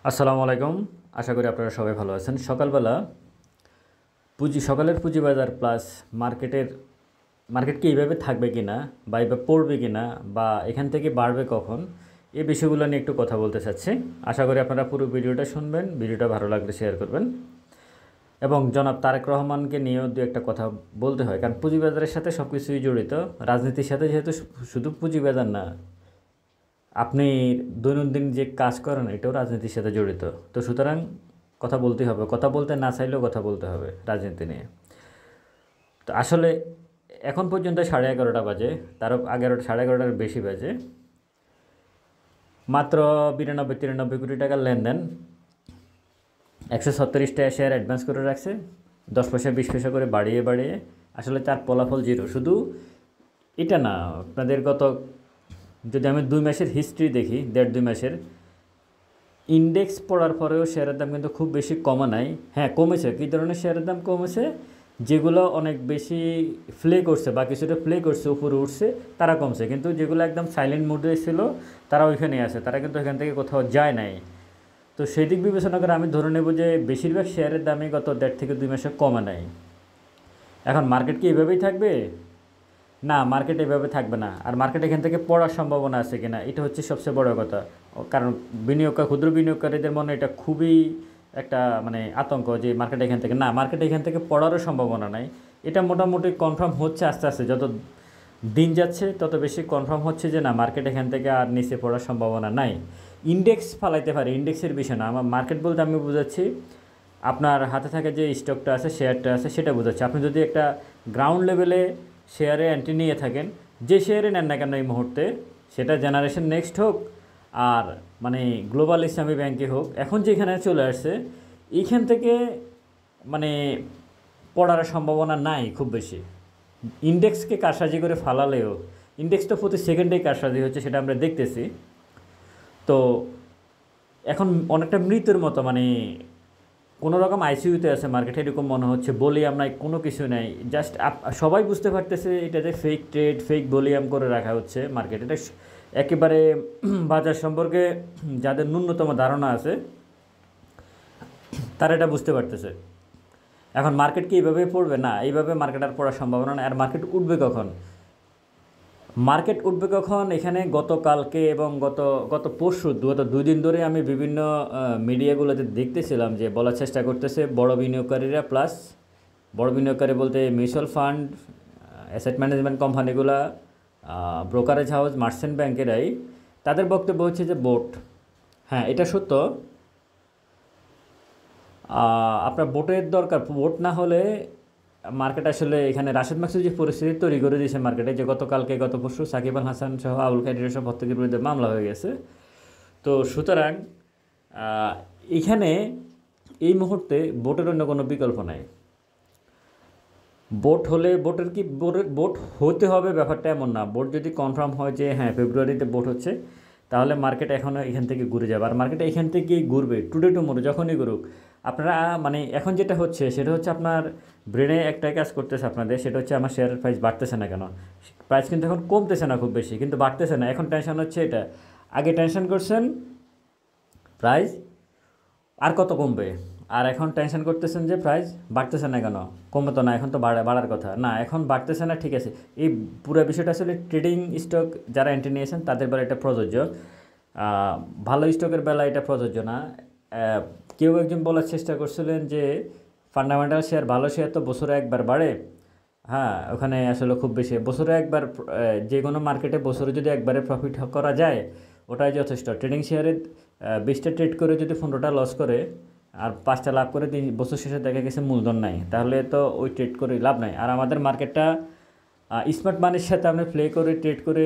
আসসালামু আলাইকুম। আশা করি আপনারা সবাই ভালো আছেন। সকালবেলা সকালের পুঁজিবাজার প্লাস মার্কেট কি এইভাবে থাকবে কিনা বা এইভাবে পড়বে কিনা বা এখান থেকে বাড়বে কখন, এই বিষয়গুলো নিয়ে একটু কথা বলতে চাচ্ছি। আশা করি আপনারা পুরো ভিডিওটা শুনবেন। ভিডিওটা ভালো লাগলে শেয়ার করবেন এবং জনাব তারেক রহমানকে নিয়েও দু একটা কথা বলতে হয়, কারণ পুঁজিবাজারের সাথে সব কিছুই জড়িত। রাজনীতির সাথে যেহেতু শুধু পুঁজিবাজার না, আপনি দৈনন্দিন যে কাজ করেন এটাও রাজনীতির সাথে জড়িত। তো সুতরাং কথা বলতেই হবে, কথা বলতে না চাইলেও কথা বলতে হবে রাজনীতি নিয়ে। তো আসলে এখন পর্যন্ত 11:30 বাজে, তারও 11:30 বেশি বাজে, মাত্র 92-93 কোটি টাকার লেনদেন। 136টা শেয়ার অ্যাডভান্স করে রাখছে, 10 পয়সা 20 পয়সা করে বাড়িয়ে বাড়িয়ে। আসলে তার ফলাফল জিরো। শুধু এটা না, আপনাদের যদি আমি 2 মাসের হিস্ট্রি দেখি, 1.5-2 মাসের ইন্ডেক্স পড়ার পরেও শেয়ারের দাম কিন্তু খুব বেশি কমা নাই। হ্যাঁ, কমেছে। কী ধরনের শেয়ারের দাম কমেছে? যেগুলো অনেক বেশি ফ্লে করছে বা কিছুটা ফ্লে করছে, উপরে উঠছে, তারা কমছে। কিন্তু যেগুলো একদম সাইলেন্ট মুডে ছিল তারা ওইখানেই আছে, তারা কিন্তু এখান থেকে কোথাও যায় নাই। তো সেই দিক বিবেচনা করে আমি ধরে নেব যে বেশিরভাগ শেয়ারের দামই গত 1.5 থেকে 2 মাসে কমা নাই। এখন মার্কেট কি এভাবেই থাকবে? না, মার্কেট এভাবে থাকবে না। আর মার্কেট এখান থেকে পড়ার সম্ভাবনা আছে কিনা, এটা হচ্ছে সবচেয়ে বড় কথা। কারণ ক্ষুদ্র বিনিয়োগকারীদের মনে এটা খুবই একটা আতঙ্ক যে মার্কেট এখান থেকে, না, মার্কেট এখান থেকে পড়ারও সম্ভাবনা নাই। এটা মোটামুটি কনফার্ম হচ্ছে আস্তে আস্তে, যত দিন যাচ্ছে তত বেশি কনফার্ম হচ্ছে যে না, মার্কেট এখান থেকে আর নিচে পড়ার সম্ভাবনা নাই। ইন্ডেক্স ফালাইতে পারে, ইন্ডেক্সের বিষয় না। আমার মার্কেট বলতে আমি বোঝাচ্ছি আপনার হাতে থাকা যে স্টকটা আছে, শেয়ারটা আছে, সেটা বোঝাচ্ছে। আপনি যদি একটা গ্রাউন্ড লেভেলে শেয়ারে এন্ট্রি নিয়ে থাকেন, যে শেয়ারে নেন না কেন এই মুহূর্তে, সেটা জেনারেশন নেক্সট হোক আর গ্লোবাল ইসলামী ব্যাংকে হোক, এখন যেখানে চলে আসছে এইখান থেকে পড়ার সম্ভাবনা নাই খুব বেশি। ইন্ডেক্সকে কারসাজি করে ফালালেও ইন্ডেক্স তো প্রতি সেকেন্ডেই কারসাজি হচ্ছে, সেটা আমরা দেখতেছি। তো এখন অনেকটা মৃত্যুর মতো, কোনো রকম আইসিইউতে আছে মার্কেটে, এরকম মনে হচ্ছে। ভলিউম নাই, কোনো কিছু নাই। জাস্ট সবাই বুঝতে পারতেছে এটাতে ফেক ট্রেড, ফেক ভলিউম করে রাখা হচ্ছে মার্কেট। এটা একেবারে বাজার সম্পর্কে যাদের ন্যূনতম ধারণা আছে তারা এটা বুঝতে পারতেছে। এখন মার্কেট কি এইভাবে পড়বে? না, এইভাবে মার্কেট আর পড়ার সম্ভাবনা নেই। আর মার্কেট উঠবে কখন? এখানে গতকালকে এবং গত পরশু, গত 2 দিন ধরে আমি বিভিন্ন মিডিয়াগুলোতে দেখতেছিলাম যে বলার চেষ্টা করতেছে বড় বিনিয়োগকারী বলতে মিউচুয়াল ফান্ড, অ্যাসেট ম্যানেজমেন্ট কোম্পানিগুলা, ব্রোকারেজ হাউস, মার্চেন্ট ব্যাংকেরাই, তাদের বক্তব্য হচ্ছে যে হ্যাঁ, এটা সত্য। আপনার বোটের দরকার। বোট না হলে মার্কেট আসলে এখানে রাশেদ মাকসুদ যে পরিস্থিতি তৈরি করে দিয়েছে মার্কেটে, যে গত পরশু সাকিব আল হাসান সহ আবুল খায়ের সব প্রত্যেকের বিরুদ্ধে মামলা হয়ে গেছে। তো সুতরাং এখানে এই মুহূর্তে বোটের অন্য কোনো বিকল্প নাই। বোট হতে হবে ব্যাপারটা এমন না। বোট যদি কনফার্ম হয় যে হ্যাঁ ফেব্রুয়ারিতে বোট হচ্ছে, তাহলে মার্কেট এখনও এখান থেকে ঘুরে যাবে। আর মার্কেট এখান থেকেই ঘুরবে টুডে টুমোরো, যখনই ঘুরুক। আপনারা এখন যেটা হচ্ছে সেটা হচ্ছে আপনার ব্রেনে একটাই কাজ করতেছে আপনাদের, সেটা হচ্ছে আমার শেয়ারের প্রাইস বাড়তেছে না কেন। প্রাইস কিন্তু এখন কমতেছে না খুব বেশি, কিন্তু বাড়তেছে না। এখন টেনশন হচ্ছে এটা। আগে টেনশন করছেন প্রাইস আর কত কমবে, আর এখন টেনশন করতেছেন যে প্রাইস বাড়তেছে না কেন, কমে তো না, এখন তো বাড়ার কথা না, এখন বাড়তেছে না। ঠিক আছে, এই পুরো বিষয়টা আসলে ট্রেডিং স্টক যারা এন্ট্রি নিয়েছেন তাদের বেলা এটা প্রযোজ্য, ভালো স্টকের বেলা এটা প্রযোজ্য না। কেউ একজন বলার চেষ্টা করছিলেন যে ফান্ডামেন্টাল শেয়ার, ভালো শেয়ার তো বছরে একবার বাড়ে। হ্যাঁ, ওখানে আসলে খুব বেশি বছরে একবার, যে কোনো মার্কেটে বছরে যদি একবারে প্রফিট করা যায় ওটাই যথেষ্ট। ট্রেডিং শেয়ারে 20টা ট্রেড করে যদি 15টা লস করে আর 5টা লাভ করে, 3 বছর শেষে দেখা গেছে মূলধন নাই, তাহলে তো ওই ট্রেড করে লাভ নাই। আর আমাদের মার্কেটটা স্মার্ট মানির সাথে আপনি প্লে করে ট্রেড করে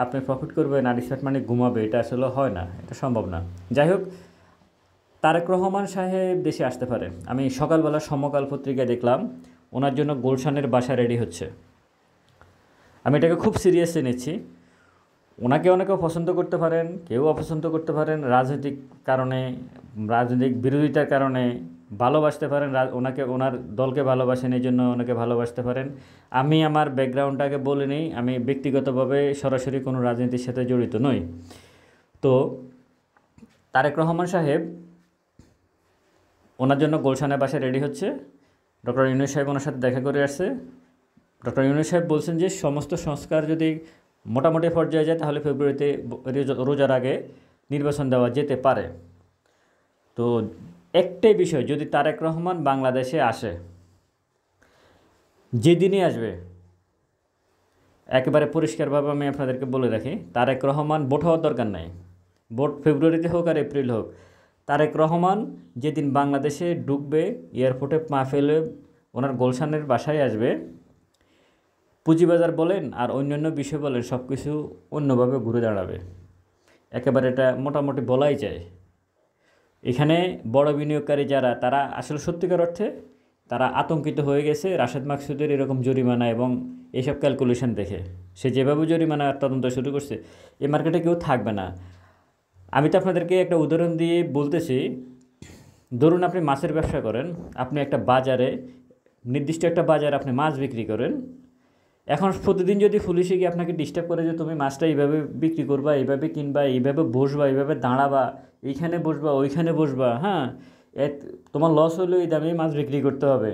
আপনি প্রফিট করবেন আর স্মার্ট মানি ঘুমাবে, এটা আসলে হয় না, এটা সম্ভব না। যাই হোক, তারেক রহমান সাহেব দেশে আসতে পারে। আমি সকালবেলা সমকাল পত্রিকায় দেখলাম ওনার জন্য গুলশানের বাসা রেডি হচ্ছে। আমি এটাকে খুব সিরিয়াসলি নিচ্ছি। ওনাকে অনেকেও পছন্দ করতে পারেন, কেউ অপছন্দ করতে পারেন, রাজনৈতিক কারণে, রাজনৈতিক বিরোধিতার কারণে ভালোবাসতে পারেন ওনাকে, ওনার দলকে ভালোবাসেন, এই জন্য ওনাকে ভালোবাসতে পারেন। আমি আমার ব্যাকগ্রাউন্ডটাকে বলে নিই, আমি ব্যক্তিগতভাবে সরাসরি কোনো রাজনীতির সাথে জড়িত নই। তো তারেক রহমান সাহেব ওনার জন্য গুলশানের বাসায় রেডি হচ্ছে। ডক্টর ইউনূস সাহেব ওনার সাথে দেখা করে আসছে। ডক্টর ইউনূস সাহেব বলছেন যে সমস্ত সংস্কার যদি মোটামুটি পর্যায়ে যায় তাহলে ফেব্রুয়ারিতে রোজার আগে নির্বাচন দেওয়া যেতে পারে। তো একটাই বিষয়, যদি তারেক রহমান বাংলাদেশে আসে, যেদিনই আসবে, একেবারে পরিষ্কারভাবে আমি আপনাদেরকে বলে রাখি, তারেক রহমান ভোট হওয়ার দরকার নাই। ভোট ফেব্রুয়ারিতে হোক আর এপ্রিল হোক, তারেক রহমান যেদিন বাংলাদেশে ঢুকবে, এয়ারপোর্টে পা ফেলে ওনার গুলশানের বাসায় আসবে, পুঁজিবাজার বলেন আর অন্যান্য বিষয় বলেন সব কিছু অন্যভাবে ঘুরে দাঁড়াবে। একেবারে এটা মোটামুটি বলাই যায়। এখানে বড় বিনিয়োগকারী যারা, তারা আসলে সত্যিকার অর্থে তারা আতঙ্কিত হয়ে গেছে রাশেদ মাকসুদের এরকম জরিমানা এবং এইসব ক্যালকুলেশন দেখে। সে যেভাবে জরিমানা তদন্ত শুরু করছে, এই মার্কেটে কেউ থাকবে না। আমি তো আপনাদেরকে একটা উদাহরণ দিয়ে বলতেছি, ধরুন আপনি মাছের ব্যবসা করেন, আপনি একটা বাজারে, নির্দিষ্ট একটা বাজারে আপনি মাছ বিক্রি করেন। এখন প্রতিদিন যদি পুলিশে গিয়ে আপনাকে ডিস্টার্ব করে যে তুমি মাছটা এইভাবে বিক্রি করবা, এইভাবে কিনবা, এইভাবে বসবা, এইভাবে দাঁড়াবা, এইখানে বসবা, ওইখানে বসবা, হ্যাঁ, তোমার লস হলেও এই দামে মাছ বিক্রি করতে হবে।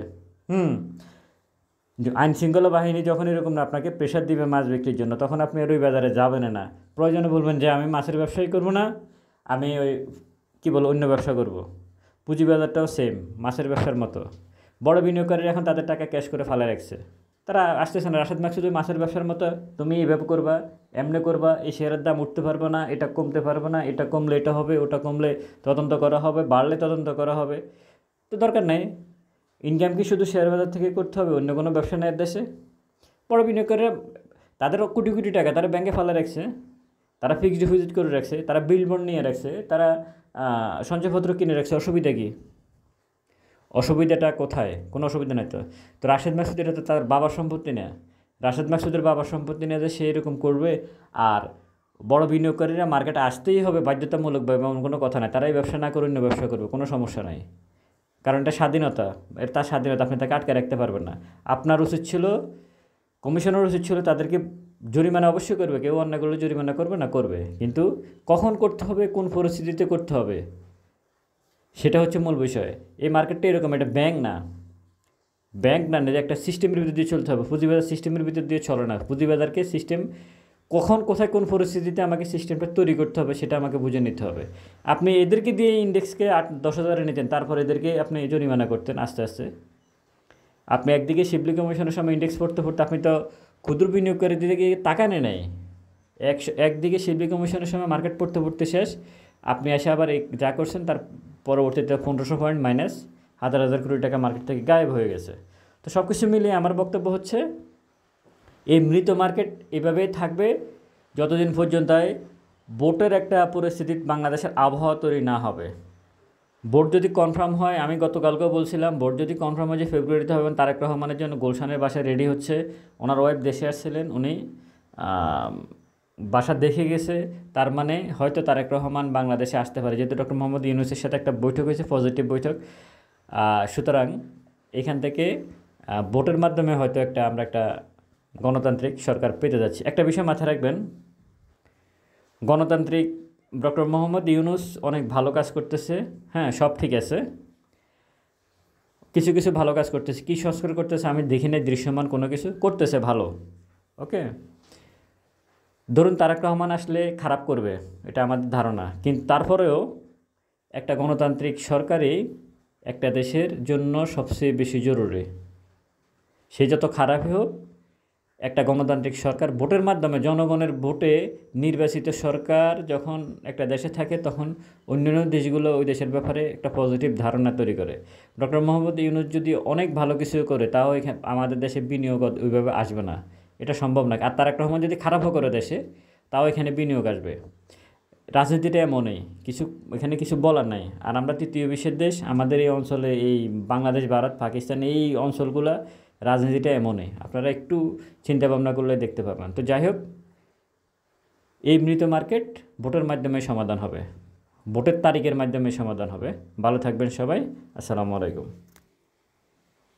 আইন শৃঙ্খলা বাহিনী যখন এরকম আপনাকে প্রেশার দিবে মাছ বিক্রির জন্য, তখন আপনি আর ওই বাজারে যাবেন না। প্রয়োজনে বলবেন যে আমি মাছের ব্যবসাই করব না, আমি ওই অন্য ব্যবসা করব। পুঁজিবাজারটাও সেম, মাছের ব্যবসার মতো। বড় বিনিয়োগকারীরা এখন তাদের টাকা ক্যাশ করে ফেলে রাখছে, তারা আসতেছে না। রাশেদ মাকসুদ মাছের ব্যবসার মতো, তুমি এইভাবে করবা, এমনি করবা, এই শেয়ারের দাম উঠতে পারবে না, এটা কমতে পারবে না, এটা কমলে এটা হবে, ওটা কমলে তদন্ত করা হবে, বাড়লে তদন্ত করা হবে। তো দরকার নেই। ইনকাম কি শুধু শেয়ার বাজার থেকে করতে হবে, অন্য কোনো ব্যবসা নেই দেশে? বড় বিনিয়োগকারীরা, তাদের কোটি কোটি টাকা তারা ব্যাংকে ফেলে রাখছে, তারা ফিক্সড ডিপোজিট করে রাখছে, তারা বিল বন্ড নিয়ে রাখছে, তারা সঞ্চয়পত্র কিনে রাখছে। অসুবিধা কী? অসুবিধাটা কোথায়? কোনো অসুবিধা নাই তো। তো রাশেদ মাকসুদ এটা তো তার বাবার সম্পত্তি না। রাশেদ মাকসুদের বাবার সম্পত্তি নিয়ে যে সে এরকম করবে। আর বড় বিনিয়োগকারীরা মার্কেটে আসতেই হবে বাধ্যতামূলকভাবে, এমন কোনো কথা নাই। তারাই ব্যবসা না করে অন্য ব্যবসা করবে, কোনো সমস্যা নাই। কারণ এটা স্বাধীনতা, তার স্বাধীনতা, আপনি তাকে আটকে রাখতে পারবেন না। আপনার উচিত ছিল, কমিশনের উচিত ছিল তাদেরকে জরিমানা অবশ্যই করবে। কেউ অন্যায় করলে জরিমানা করবে না, করবে, কিন্তু কখন করতে হবে, কোন পরিস্থিতিতে করতে হবে, সেটা হচ্ছে মূল বিষয়। এই মার্কেটটা এরকম, এটা ব্যাংক না যে একটা সিস্টেমের ভিতর দিয়ে চলতে হবে। পুঁজিবাজার সিস্টেমের ভিতর দিয়ে চলে না। পুঁজিবাজারকে সিস্টেম কখন কোথায় কোন পরিস্থিতিতে আমাকে সিস্টেমটা তৈরি করতে হবে সেটা আমাকে বুঝে নিতে হবে। আপনি এদেরকে দিয়ে ইন্ডেক্সকে 8-10 হাজারে নিতেন, তারপর এদেরকে আপনি জরিমানা করতেন আস্তে আস্তে। আপনি একদিকে শিবলি কমিশনের সময় ইন্ডেক্স পড়তে আপনি তো ক্ষুদ্র বিনিয়োগকারীদের দিকে তাকানে নাই। একদিকে শিবলি কমিশনের সময় মার্কেট পড়তে শেষ, আপনি এসে আবার যা করছেন তার পরবর্তীতে 1500 পয়েন্ট মাইনাস, হাজার হাজার কোটি টাকা মার্কেট থেকে গায়েব হয়ে গেছে। তো সব কিছু মিলিয়ে আমার বক্তব্য হচ্ছে, এই মৃত মার্কেট এভাবেই থাকবে যতদিন পর্যন্ত ভোটের একটা পরিস্থিতি বাংলাদেশের আবহাওয়া তৈরি না হবে। ভোট যদি কনফার্ম হয়, আমি গতকালকেও বলছিলাম, ভোট যদি কনফার্ম হয় যে ফেব্রুয়ারিতে হবেন, তারেক রহমানের জন্য গুলশানের বাসায় রেডি হচ্ছে। ওনার ওয়াইফ দেশে আসছিলেন, উনি বাসা দেখে গেছে, তার মানে হয়তো তারেক রহমান বাংলাদেশে আসতে পারে, যেহেতু ডক্টর মোহাম্মদ ইউনূসের সাথে একটা বৈঠক হয়েছে, পজিটিভ বৈঠক। সুতরাং এখান থেকে ভোটের মাধ্যমে হয়তো আমরা একটা গণতান্ত্রিক সরকার পেতে যাচ্ছি। একটা বিষয় মাথায় রাখবেন, গণতান্ত্রিক ডক্টর মোহাম্মদ ইউনূস অনেক ভালো কাজ করতেছে, হ্যাঁ, সব ঠিক আছে, কিছু কিছু ভালো কাজ করতেছে। কী সংস্কার করতেছে আমি দেখি নাই, দৃশ্যমান কোনো কিছু করতেছে ভালো, ওকে। ধরুন তারেক রহমান আসলে খারাপ করবে, এটা আমাদের ধারণা, কিন্তু তারপরেও একটা গণতান্ত্রিক সরকারই একটা দেশের জন্য সবচেয়ে বেশি জরুরি। সে যত খারাপই হোক, একটা গণতান্ত্রিক সরকার ভোটের মাধ্যমে, জনগণের ভোটে নির্বাচিত সরকার যখন একটা দেশে থাকে, তখন অন্যান্য দেশগুলো ওই দেশের ব্যাপারে একটা পজিটিভ ধারণা তৈরি করে। ডক্টর মোহাম্মদ ইউনূস যদি অনেক ভালো কিছু করে, তাও আমাদের দেশে বিনিয়োগ ওইভাবে আসবে না, এটা সম্ভব না। আর তারেক রহমান যদি খারাপও করে দেশে, তাও এখানে বিনিয়োগ আসবে। রাজনীতিটা এমনই, এখানে কিছু বলার নাই। আর আমরা তৃতীয় বিশ্বের দেশ, আমাদের এই অঞ্চলে, এই বাংলাদেশ, ভারত, পাকিস্তান, এই অঞ্চলগুলো রাজনীতিটা এমনই, আপনারা একটু চিন্তা ভাবনা করলে দেখতে পাবেন। তো যাই হোক, এই মৃত মার্কেট ভোটের মাধ্যমে সমাধান হবে, ভোটের তারিখের মাধ্যমে সমাধান হবে। ভালো থাকবেন সবাই, আসসালামু আলাইকুম।